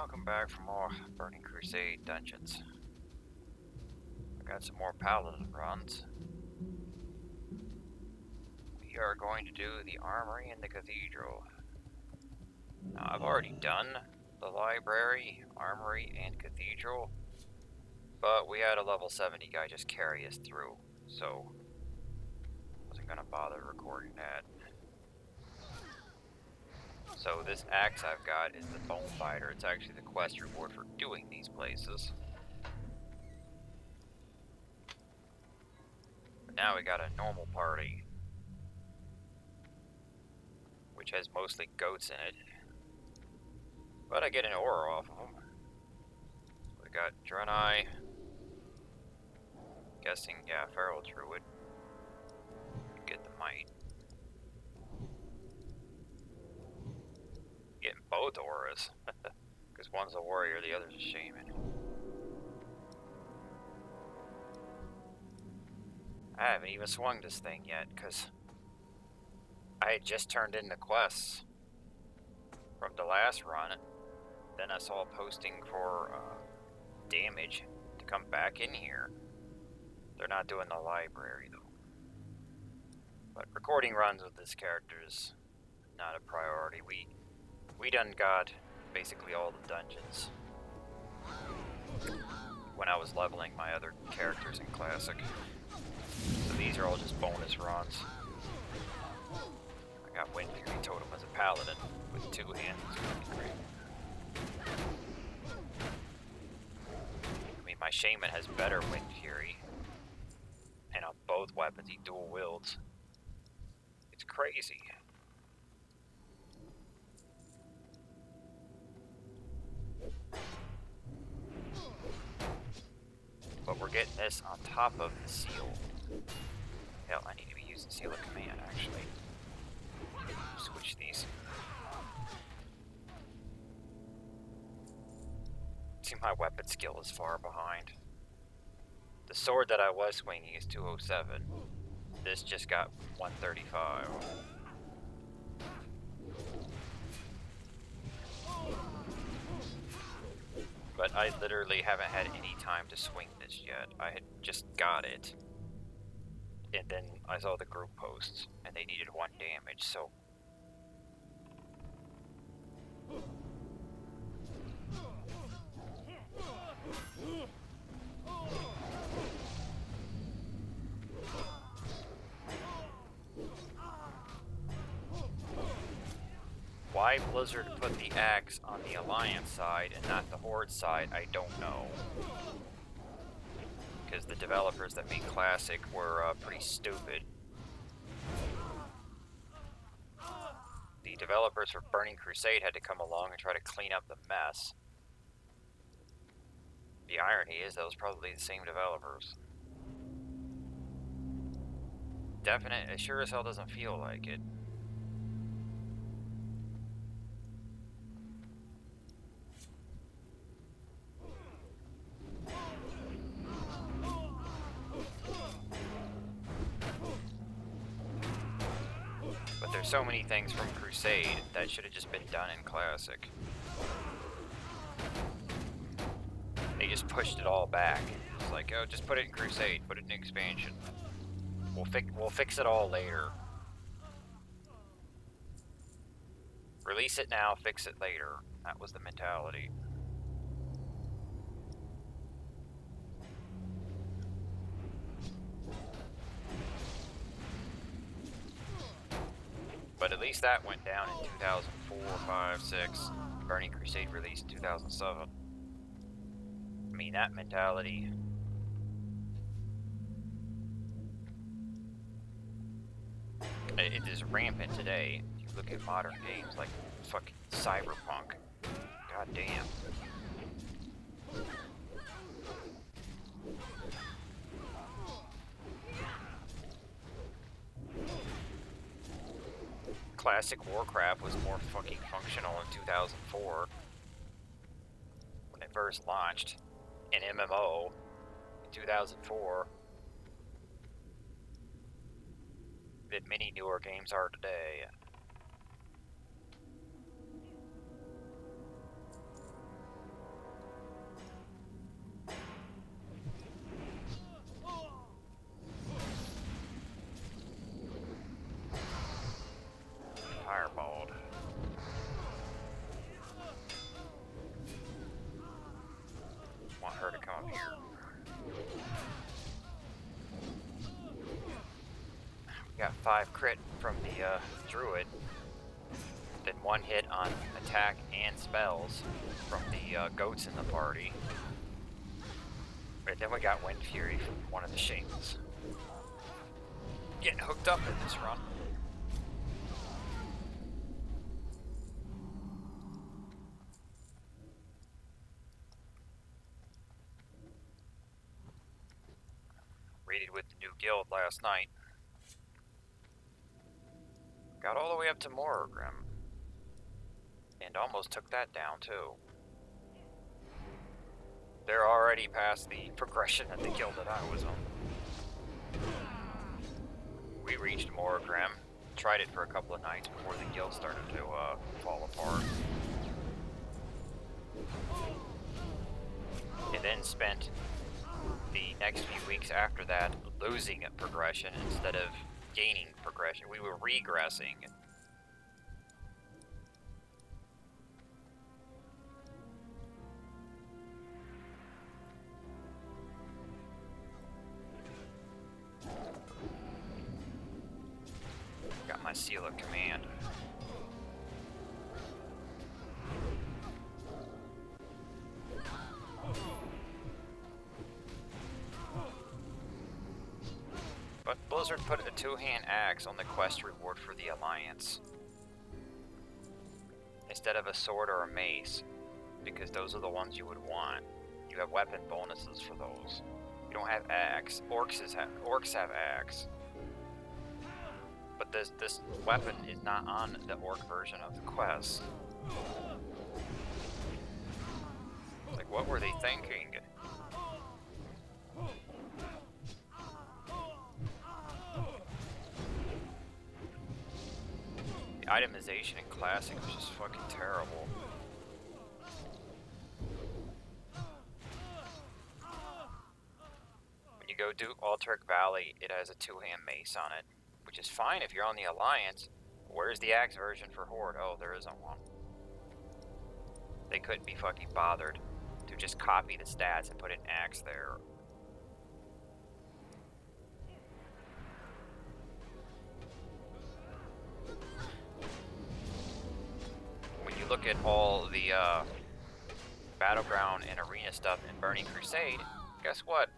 welcome back for more Burning Crusade dungeons. I got some more paladin runs. We are going to do the armory and the cathedral. Now, I've already done the library, armory, and cathedral, but we had a level 70 guy just carry us through, so I wasn't gonna bother recording that. So this axe I've got is the Bone Fighter. It's actually the quest reward for doing these places. But now we got a normal party, which has mostly goats in it. But I get an aura off of them. We got Draenei. Guessing, yeah, Feral Druid. Get the might. Getting both auras. Because one's a warrior, the other's a shaman. I haven't even swung this thing yet, because I had just turned in the quests from the last run. Then I saw a posting for damage to come back in here. They're not doing the library, though. But recording runs with this character is not a priority. We done got basically all the dungeons when I was leveling my other characters in Classic. So these are all just bonus runs. I got Wind Fury Totem as a paladin with 2 hands. Great. I mean, my shaman has better Wind Fury, and on both weapons he dual wields. It's crazy. But we're getting this on top of the seal. Hell, I need to be using Seal of Command, actually. Switch these. See, my weapon skill is far behind. The sword that I was swinging is 207. This just got 135. But I literally haven't had any time to swing this yet. I had just got it. And then I saw the group posts, and they needed 1 damage, so... Why Blizzard put the axe on the Alliance side and not the Horde side, I don't know. Because the developers that made Classic were pretty stupid. The developers for Burning Crusade had to come along and try to clean up the mess. The irony is that was probably the same developers. Definite, it sure as hell doesn't feel like it. But there's so many things from Crusade that should have just been done in Classic. They just pushed it all back. It's like, oh, just put it in Crusade, put it in Expansion. We'll fix it all later. Release it now, fix it later. That was the mentality. But at least that went down in 2004, 5, 6. Burning Crusade released in 2007. I mean, that mentality... It is rampant today. If you look at modern games like fucking Cyberpunk. God damn. Classic Warcraft was more fucking functional in 2004 when it first launched. An MMO in 2004 that many newer games are today. got 5 crit from the druid, then 1 hit on attack and spells from the goats in the party. Right, then we got Wind Fury from one of the shamans. Getting hooked up in this run. Raided with the new guild last night. Got all the way up to Morrogrim. And almost took that down too. They're already past the progression at the guild that I was on. We reached Morrogrim, tried it for a couple of nights before the guild started to fall apart. And then spent the next few weeks after that losing progression instead of gaining progression. We were regressing. Got my seal of command. But Blizzard put a 2-hand axe on the quest reward for the Alliance instead of a sword or a mace, because those are the ones you would want. You have weapon bonuses for those. You don't have axe. Orcs have axe. But this weapon is not on the orc version of the quest. Like, what were they thinking? The itemization in Classic was just fucking terrible. When you go do Alterac Valley, it has a 2-hand mace on it, which is fine if you're on the Alliance. Where's the axe version for Horde? Oh, there isn't one. They couldn't be fucking bothered to just copy the stats and put an axe there. When you look at all the Battleground and Arena stuff in Burning Crusade, guess what?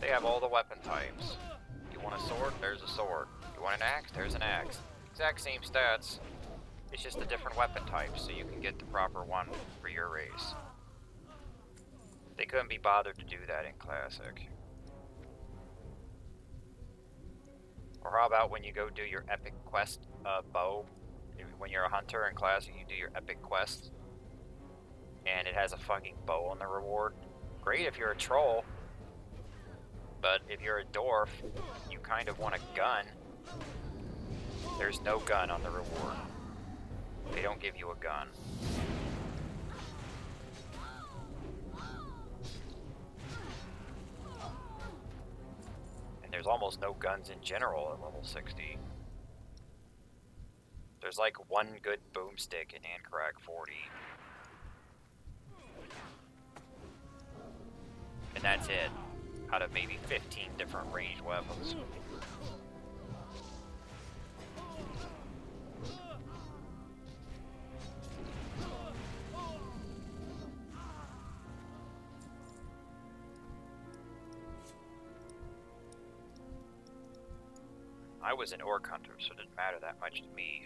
They have all the weapon types. You want a sword? There's a sword. You want an axe? There's an axe. Exact same stats. It's just a different weapon type, so you can get the proper one for your race. They couldn't be bothered to do that in Classic. Or how about when you go do your epic quest bow? When you're a hunter in Classic, you do your epic quest, and it has a fucking bow on the reward. Great if you're a troll, but if you're a dwarf, you kind of want a gun. There's no gun on the reward. They don't give you a gun. And there's almost no guns in general at level 60. There's like one good boomstick in Ankarak 40. And that's it, out of maybe 15 different ranged weapons. I was an orc hunter, so it didn't matter that much to me.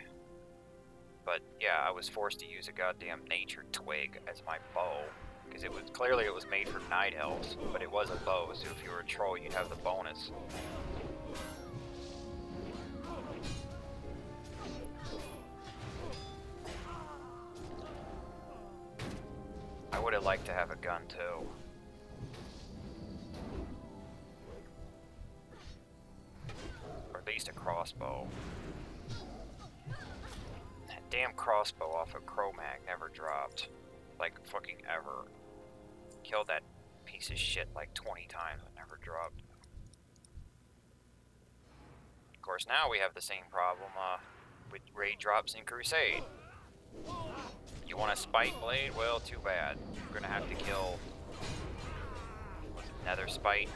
But yeah, I was forced to use a goddamn nature twig as my bow, because it was clearly it was made for night elves, but it was a bow, so if you were a troll, you'd have the bonus. I would have liked to have a gun too. Or at least a crossbow. That damn crossbow off of Cro-Mag never dropped. Like, fucking ever. Killed that piece of shit like 20 times and never dropped. Of course, now we have the same problem with raid drops in Crusade. You want a spite blade? Well, too bad. You're gonna have to kill Nether Spite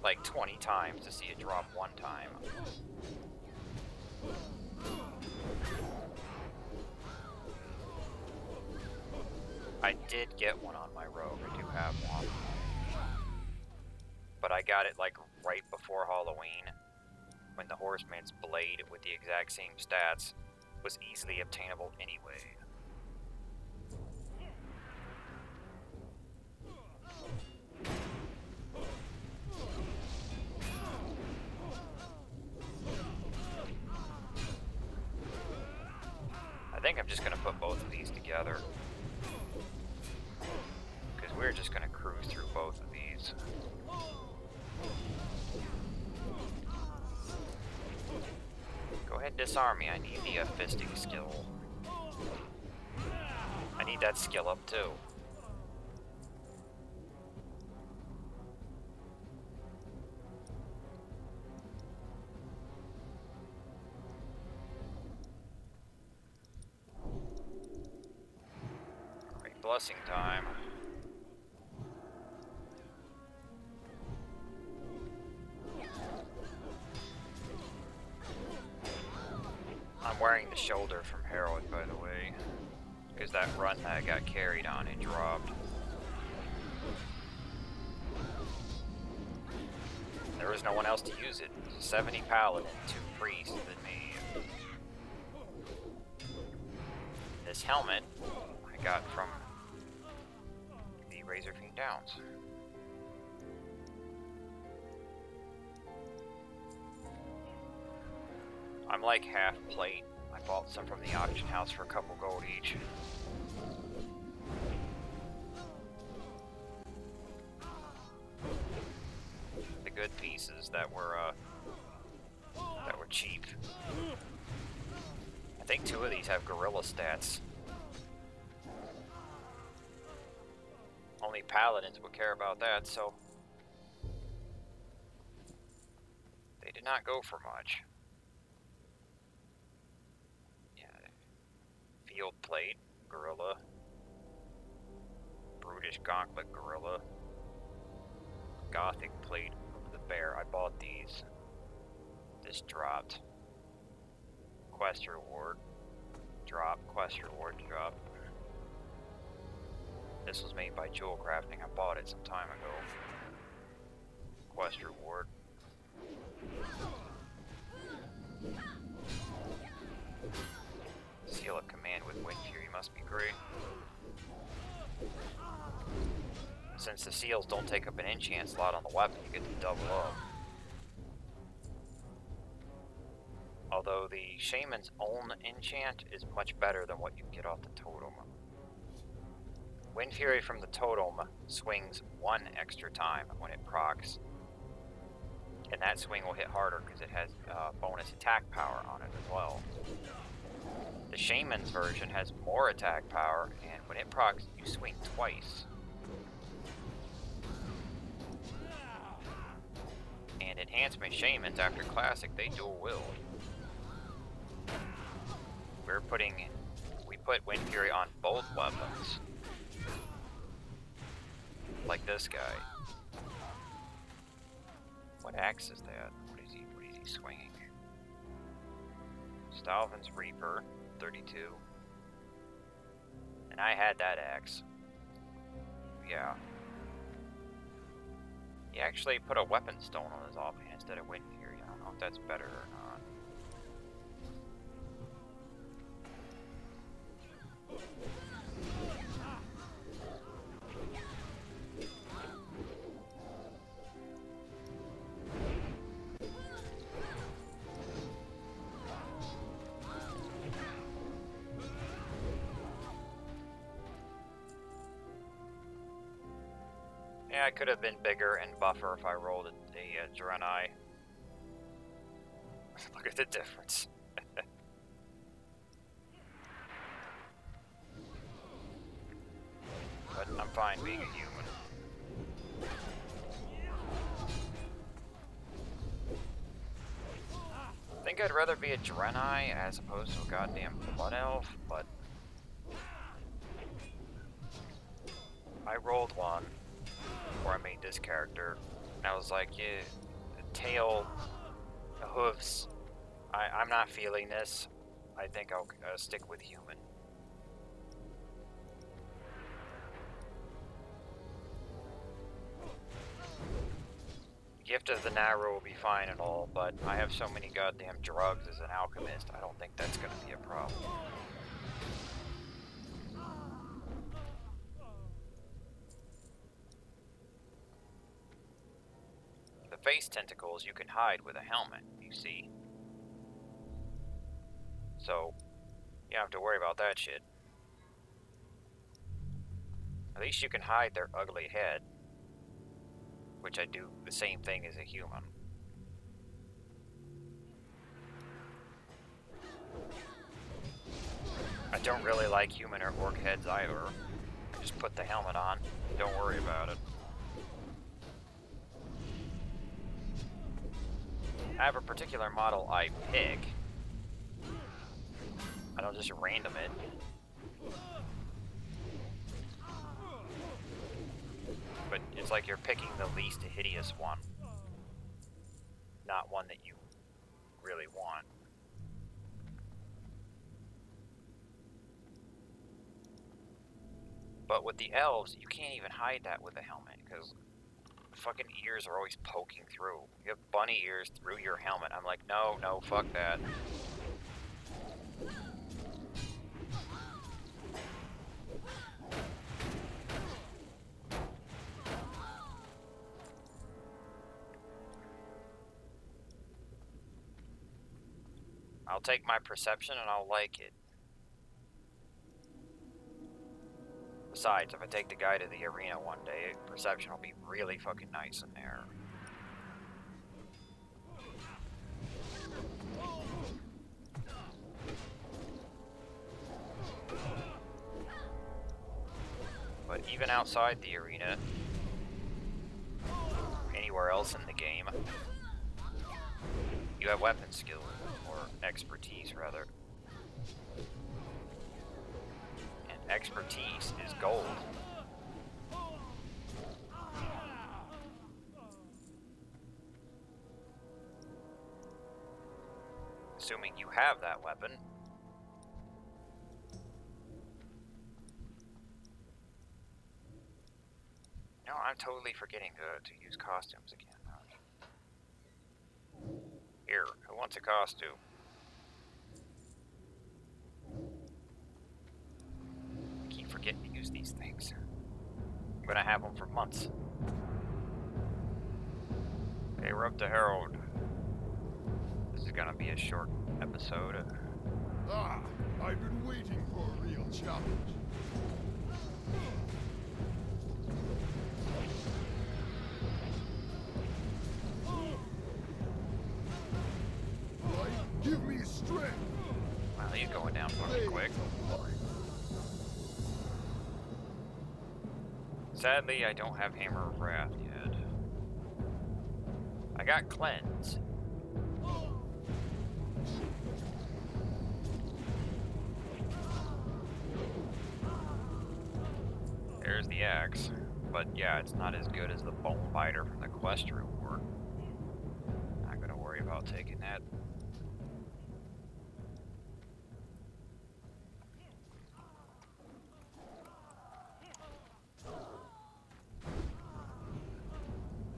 like 20 times to see it drop one time. I did get one on my rogue. I do have one. But I got it like right before Halloween, when the Horseman's blade with the exact same stats was easily obtainable anyway. I think I'm just gonna put both of these together, because we're just gonna cruise through both of these. Go ahead and disarm me. I need the fisting skill. I need that skill up too. Alright, blessing time. I'm wearing the shoulder from Heroic, by the way, because that run that I got carried on, it dropped. There was no one else to use it. 70 paladin, 2 priests, and me. This helmet I got from the Razor Fiend Downs. I'm like half plate. I bought some from the auction house for a couple gold each. The good pieces that were cheap. I think 2 of these have gorilla stats. Only paladins would care about that, so they did not go for much. Field plate, gorilla. Brutish gauntlet, gorilla. Gothic plate of the bear. I bought these. This dropped. Quest reward. Drop. Quest reward. Drop. This was made by Jewel Crafting. I bought it some time ago. Quest reward. Seal of command with Wind Fury must be great. Since the seals don't take up an enchant slot on the weapon, you get to double up. Although the Shaman's own enchant is much better than what you can get off the totem. Wind Fury from the totem swings 1 extra time when it procs. And that swing will hit harder because it has bonus attack power on it as well. The Shaman's version has more attack power, and when it procs, you swing twice. And Enhancement Shamans, after Classic, they dual wield. We put Wind Fury on both weapons. Like this guy. What axe is that? What is he swinging? Stalvin's Reaper, 32. And I had that axe. Yeah. He actually put a weapon stone on his offhand instead of Wind Fury. I don't know if that's better or not. Yeah, I could have been bigger and buffer if I rolled a Draenei. Look at the difference. But I'm fine being a human. I think I'd rather be a Draenei as opposed to a goddamn Blood Elf, but I rolled one before I made this character, and I was like, yeah, the tail, the hooves, I'm not feeling this. I think I'll stick with human. Gift of the Narrow will be fine and all, but I have so many goddamn drugs as an alchemist, I don't think that's gonna be a problem. The face tentacles you can hide with a helmet, you see. So, you don't have to worry about that shit. At least you can hide their ugly head, which I do the same thing as a human. I don't really like human or orc heads either. Just put the helmet on, don't worry about it. I have a particular model I pick. I don't just random it. But it's like you're picking the least hideous one. Not one that you really want. But with the elves, you can't even hide that with a helmet, because fucking ears are always poking through. You have bunny ears through your helmet. I'm like, no, fuck that. I'll take my perception and I'll like it. Besides, if I take the guy to the arena one day, perception will be really fucking nice in there. But even outside the arena, anywhere else in the game, you have weapon skill, or expertise rather. And expertise is gold. Assuming you have that weapon. No, I'm totally forgetting to use costumes again. Here, who wants a costume? I keep forgetting to use these things. I'm gonna have them for months. Hey, we're up to Herald. This is gonna be a short episode. Ah, I've been waiting for a real challenge. Light, give me strength. Well, he's going down fucking quick. Sadly, I don't have Hammer of Wrath yet. I got Cleanse. There's the axe. But yeah, it's not as good as the Bone Biter from the quest reward. Not gonna worry about taking that.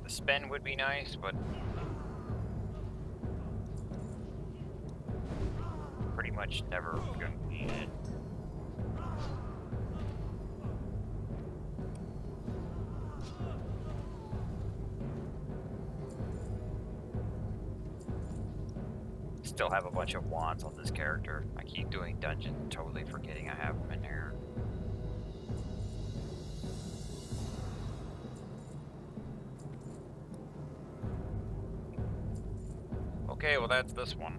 The spin would be nice, but pretty much never gonna need it. Still have a bunch of wands on this character. I keep doing dungeons and totally forgetting I have them in there. Okay, well that's this one.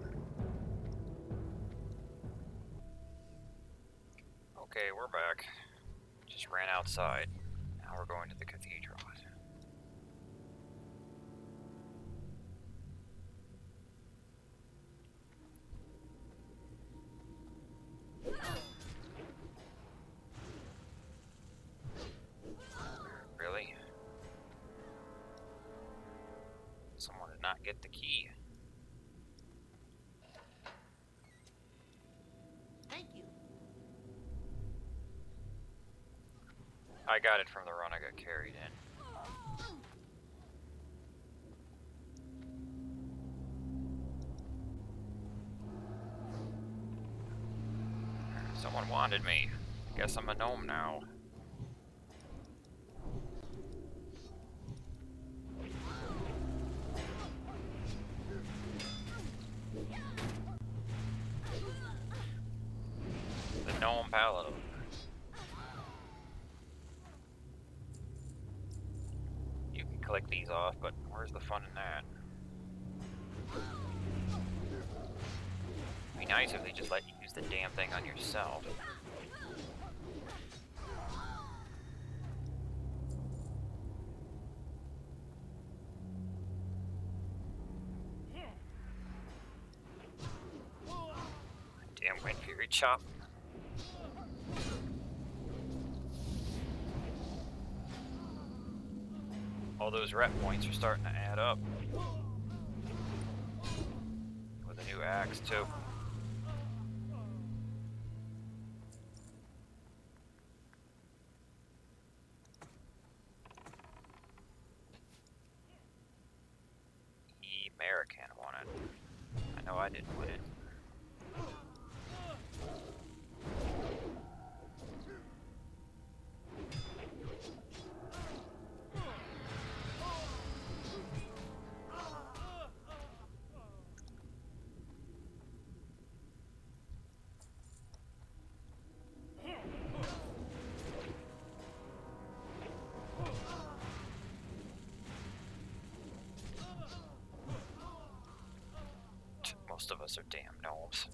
Okay, we're back. Just ran outside. Now we're going to the cathedral. Really? Someone did not get the key. I got it from the run I got carried in. Someone wanted me. Guess I'm a gnome now. The gnome paladin. You can click these off, but where's the fun in that? It'd be nice if they just let you use the damn thing on yourself. Damn Wind Fury chop. All those rep points are starting to add up. With a new axe too. American won it. I know I didn't win it. Most of us are damn gnomes.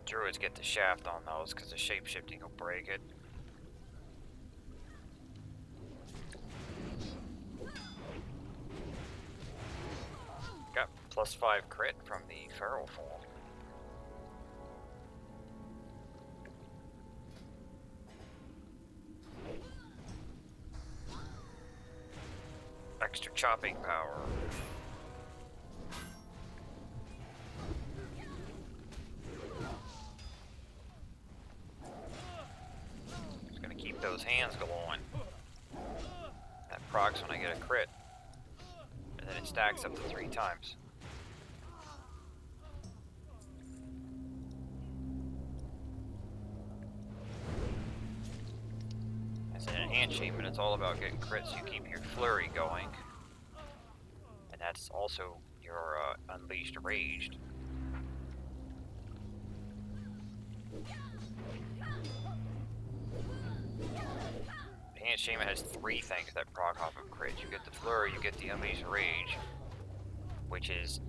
Druids get the shaft on those because the shape-shifting will break it. Got +5 crit from the feral form. Extra chopping power. Just gonna keep those hands going. That procs when I get a crit. And then it stacks up to 3 times. As an enchantment, it's all about getting crits. You keep your flurry going. And that's also your unleashed raged. The enchantment has 3 things that proc off of crit. You get the flurry, you get the unleashed rage, which is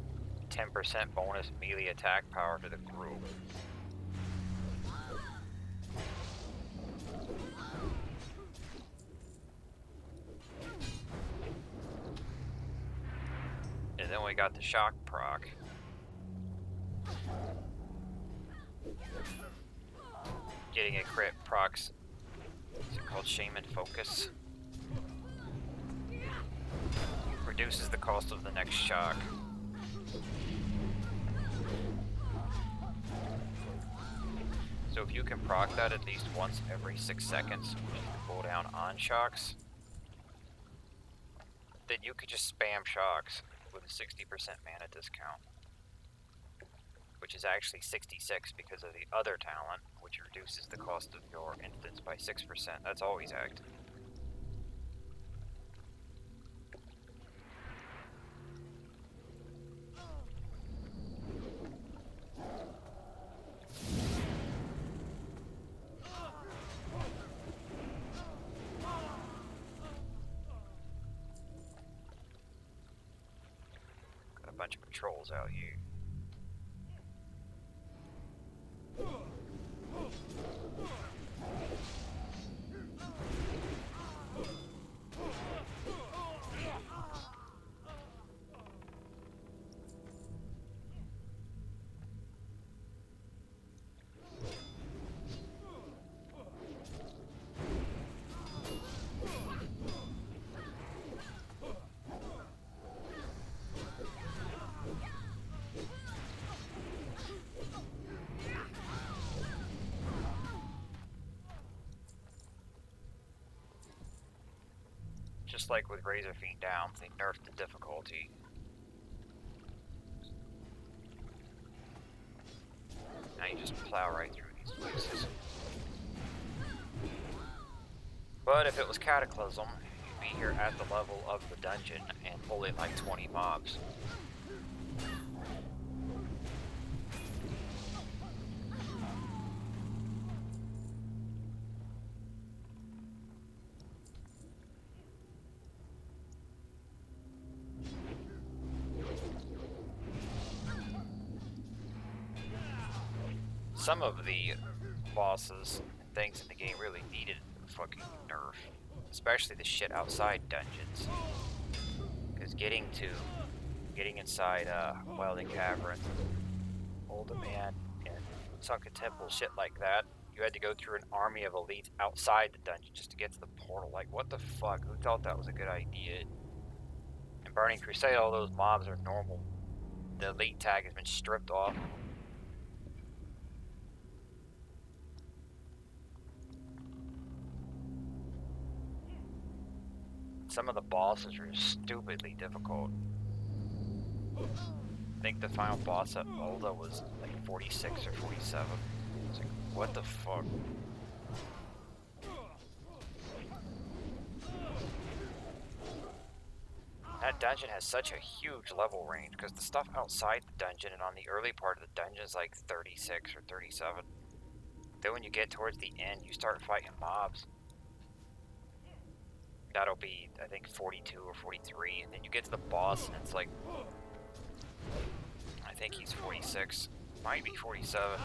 10% bonus melee attack power to the group. And then we got the shock proc. Getting a crit procs, is it called Shaman Focus? Reduces the cost of the next shock. So if you can proc that at least once every 6 seconds, when you pull down on shocks, then you could just spam shocks with a 60% mana discount. Which is actually 66 because of the other talent, which reduces the cost of your instance by 6%. That's always active. Got a bunch of patrols out here. Just like with Razor Fiend Down, they nerfed the difficulty. Now you just plow right through these places. But if it was Cataclysm, you'd be here at the level of the dungeon and pulling like 20 mobs. Some of the bosses and things in the game really needed a fucking nerf. Especially the shit outside dungeons. Because getting inside Welding Cavern, Old Man, and Sunken Temple, shit like that, you had to go through an army of elites outside the dungeon just to get to the portal. Like, what the fuck? Who thought that was a good idea? In Burning Crusade, all those mobs are normal. The elite tag has been stripped off. Some of the bosses are stupidly difficult. I think the final boss at Ul'dah was like 46 or 47. It's like, what the fuck? That dungeon has such a huge level range because the stuff outside the dungeon and on the early part of the dungeon is like 36 or 37. Then when you get towards the end, you start fighting mobs. That'll be, I think, 42 or 43, and then you get to the boss, and it's like, I think he's 46, might be 47.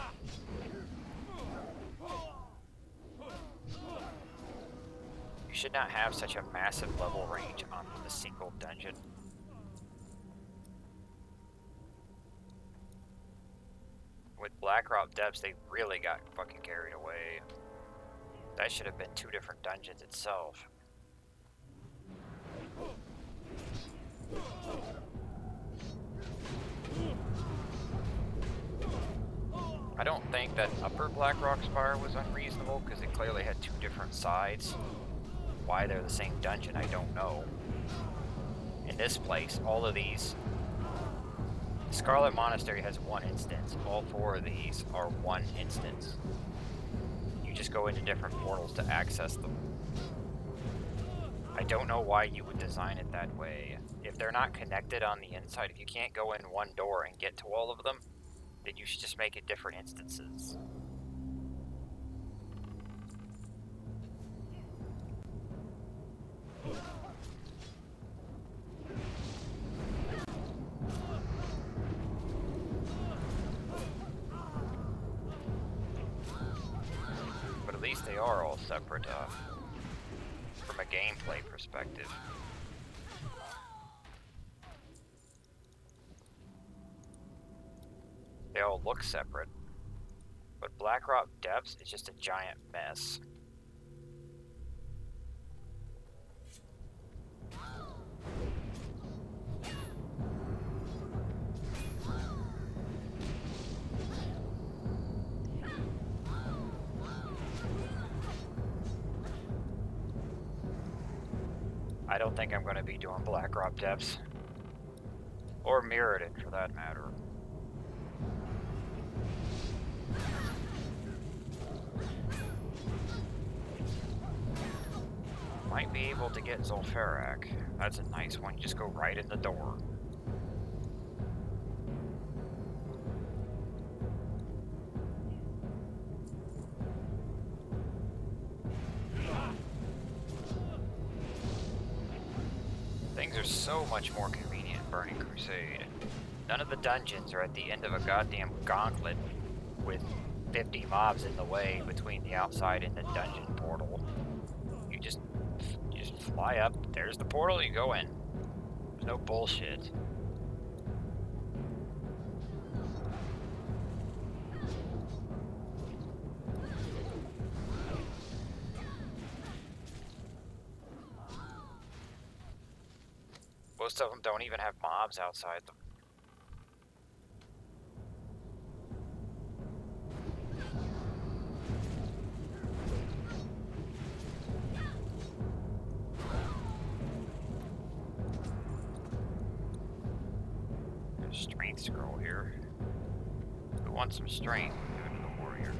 You should not have such a massive level range on a single dungeon. With Blackrock Depths, they really got fucking carried away. That should have been 2 different dungeons itself. I don't think that Upper Blackrock Spire was unreasonable because it clearly had 2 different sides. Why they're the same dungeon, I don't know. In this place, all of these... Scarlet Monastery has 1 instance. All 4 of these are 1 instance. You just go into different portals to access them. I don't know why you would design it that way. If they're not connected on the inside, if you can't go in one door and get to all of them, then you should just make it different instances. But at least they are all separate, from a gameplay perspective. They all look separate, but Blackrock Depths is just a giant mess. I don't think I'm going to be doing Blackrock Depths, or Mirrodin for that matter. Might be able to get Zul'Farrak. That's a nice one. You just go right in the door. Things are so much more convenient in Burning Crusade. None of the dungeons are at the end of a goddamn gauntlet with 50 mobs in the way between the outside and the dungeon portal. You just fly up, there's the portal, you go in. There's no bullshit. Most of them don't even have mobs outside them. strength scroll here. We want some strength. Give it to the warrior.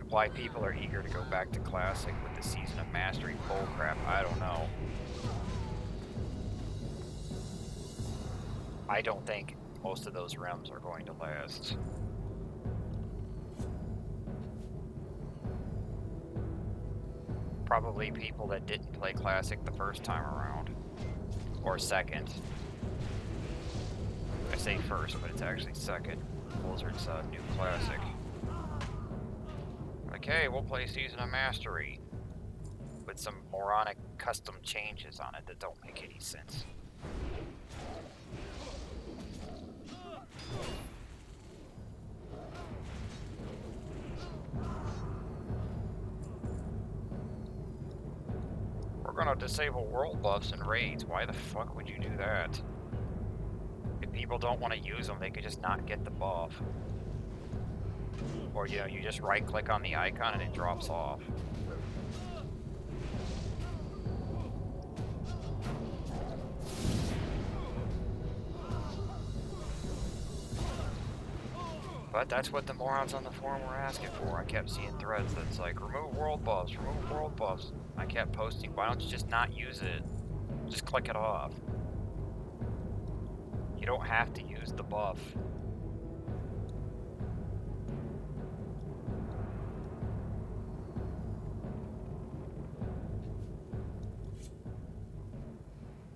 Why people are eager to go back to Classic with the Season of Mastery bullcrap, I don't know. I don't think most of those realms are going to last. Probably people that didn't play Classic the first time around. Or second. I say first, but it's actually second. Blizzard's new Classic. Okay, we'll play Season of Mastery. With some moronic custom changes on it that don't make any sense. We're gonna disable world buffs and raids. Why the fuck would you do that? If people don't want to use them, they could just not get the buff. Or, you know, you just right click on the icon and it drops off. But that's what the morons on the forum were asking for. I kept seeing threads that's like, remove world buffs, remove world buffs. I kept posting, why don't you just not use it? Just click it off. You don't have to use the buff.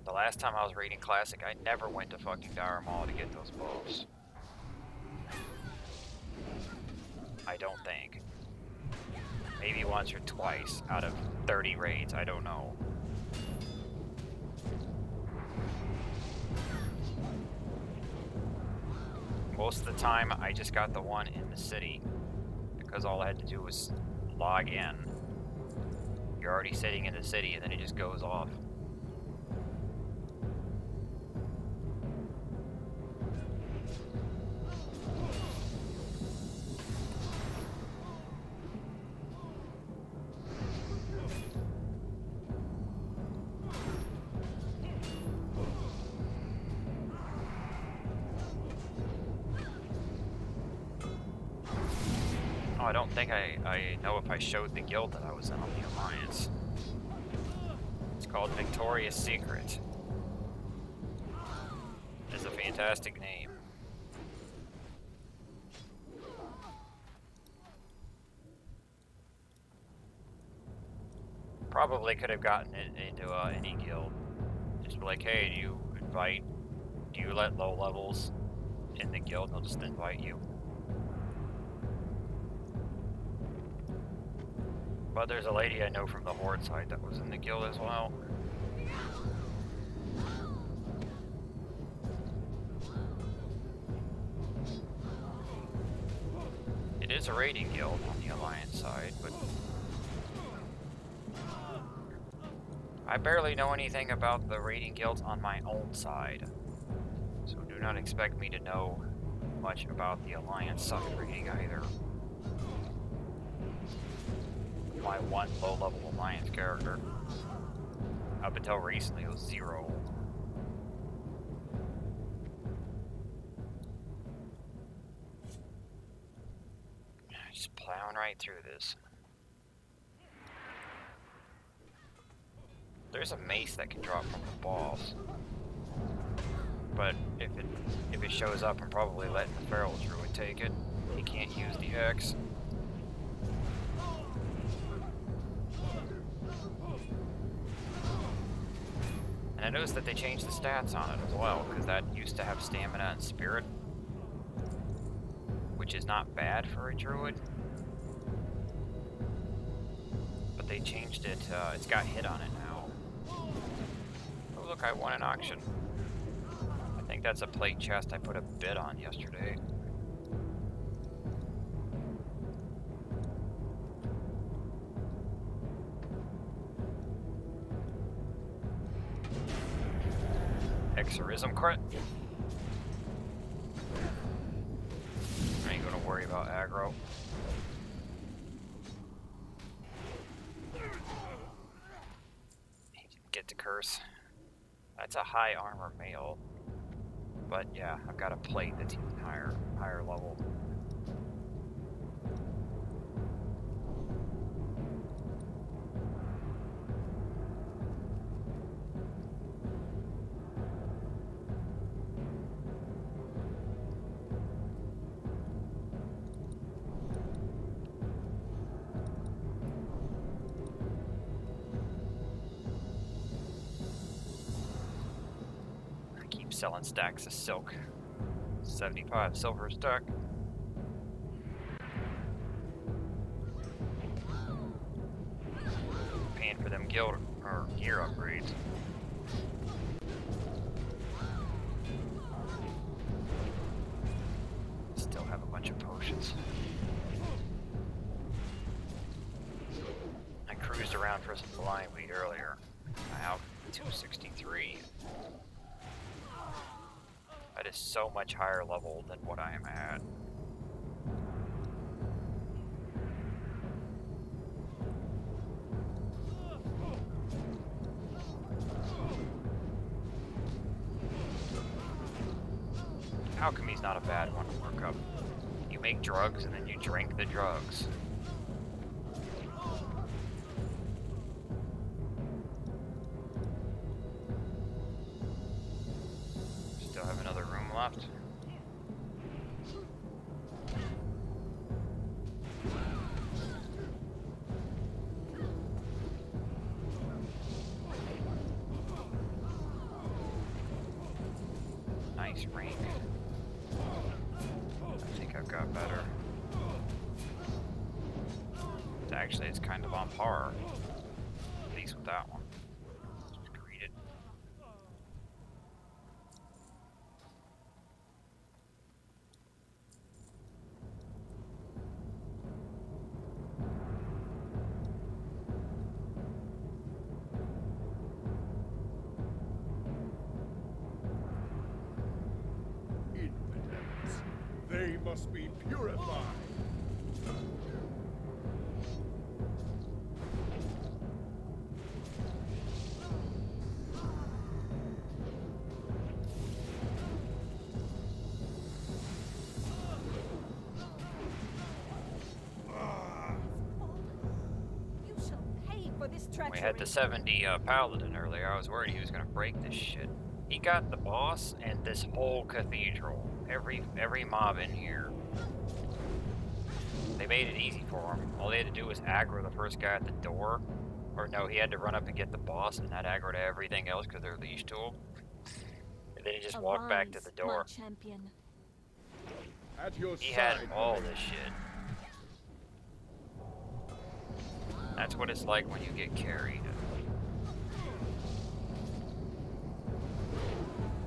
The last time I was raiding Classic, I never went to fucking Dire Maul to get those buffs. I don't think. Maybe once or twice out of 30 raids, I don't know. Most of the time, I just got the one in the city, because all I had to do was log in. You're already sitting in the city, and then it just goes off. I don't think I know if I showed the guild that I was in on the Alliance. It's called Victoria's Secret. It's a fantastic name. Probably could have gotten it into any guild. Just be like, hey, do you let low levels in the guild? They'll just invite you. But there's a lady I know from the Horde side that was in the guild as well. It is a raiding guild on the Alliance side, but I barely know anything about the raiding guilds on my own side. So do not expect me to know much about the Alliance side raiding either. My one low-level Alliance character. Up until recently, it was 0. Just plowing right through this. There's a mace that can drop from the boss. But if it shows up, I'm probably letting the Feral Druid take it. He can't use the X. And I noticed that they changed the stats on it as well, because that used to have stamina and spirit, which is not bad for a druid. But they changed it, it's got hit on it now. Oh look, I won an auction. I think that's a plate chest I put a bid on yesterday. Exorism crit. I ain't gonna worry about aggro. He didn't get to curse. That's a high armor male. But yeah, I've got a plate that's even higher level. Selling stacks of silk. 75 silver a stack. Paying for them guild or gear upgrades. Still have a bunch of potions. I cruised around for some blind weed earlier. I have 263. That is so much higher level than what I am at. Alchemy's not a bad one to work up. You make drugs and then you drink the drugs. Still have another room left. Nice rank. I think I've got better. Actually, it's kind of on par. At least with that one. Just greet it. Infidels. They must be purified. You shall pay for this treachery. We had the 70 paladin earlier. I was worried he was going to break this shit. He got the boss and this whole cathedral. Every mob in here. They made it easy for him. All they had to do was aggro the first guy at the door. Or no, he had to run up and get the boss and that aggro to everything else because they're leash to him. And then he just walked back to the door. My champion. At your He side, had all Lord. this shit. That's what it's like when you get carried.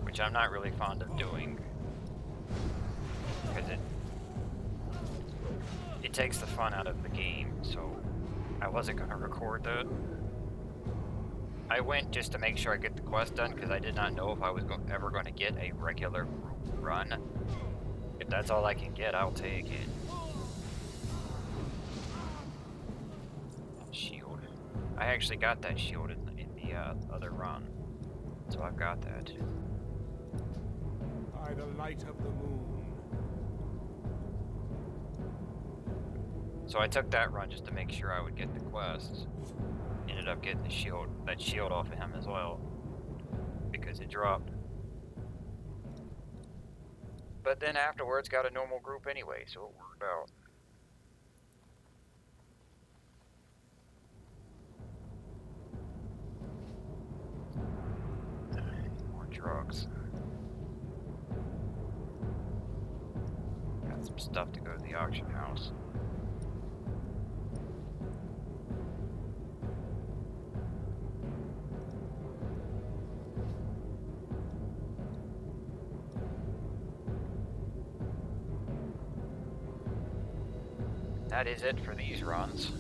Which I'm not really fond of doing. Because it takes the fun out of the game, so I wasn't going to record that. I went just to make sure I get the quest done because I did not know if I was ever going to get a regular run. If that's all I can get, I'll take it. Shield. I actually got that shield in the other run, so I've got that. By the light of the moon. So I took that run just to make sure I would get the quests. Ended up getting the shield, that shield off of him as well, because it dropped. But then afterwards got a normal group anyway, so it worked out. More drugs. Got some stuff to go to the auction house. That is it for these runs.